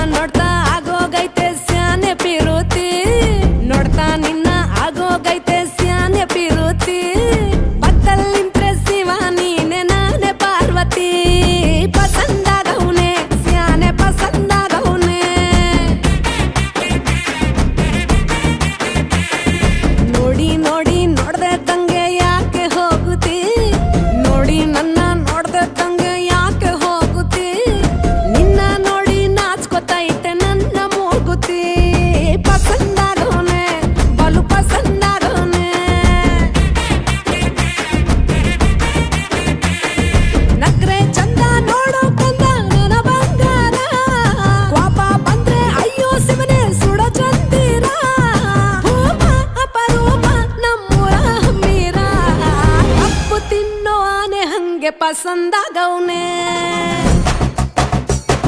ನೋಡ್ತಾ ಆಗೋಗೈತೆ ಸ್ಯಾನೆ ಪಿರುತಿ ನೋಡ್ತಾ ನಿನ್ನ ಆಗೋಗೈತೆ ಸ್ಯಾನೆ ಪಿರುತಿ ಪಕ್ಕದಲ್ಲಿಂತ್ರೆ ಶಿವ ನೀನೆ ನಾನೇ ಪಾರ್ವತಿ ಪಸಂದಾಗವ್ನೆ ಸ್ಯಾನೆ ಪಸಂದಾಗವ್ನೆ ನೋಡಿ ನೋಡಿ ನೋಡ್ದೆ ತಂಗೆ ಯಾಕೆ ಹೋಗುತ್ತಿ ನೋಡಿ ನನ್ನ ನೋಡ್ದೆ ತಂಗೆ ಯಾಕೆ ಹೋಗುತ್ತಿ ನಿನ್ನ ನೋಡಿ ನಾಚ್ಕೊತೈತೆ ನನ್ನ ಮೂಗುತಿ ಪಸಂದಾಗವ್ನೆ ಬಲು ಪಸಂದಾಗವ್ನೆ ನಕ್ರೆ ಚಂದ ನೋಡೋ ಕಂದ ನನ್ನ ಬಂಗಾರ ಕೋಪ ಬಂದ್ರೆ ಅಯ್ಯೋ ಶಿವನೇ ಸುಡ ಚಂದಿರ ಭೂಮ ಅಪರೂಪ ನಮ್ಮೂರ ಹಮ್ಮೀರ ಕಪ್ಪು ತಿನ್ನೋ ಆನೆ ಹಂಗೆ ಪಸಂದಾಗವ್ನೆ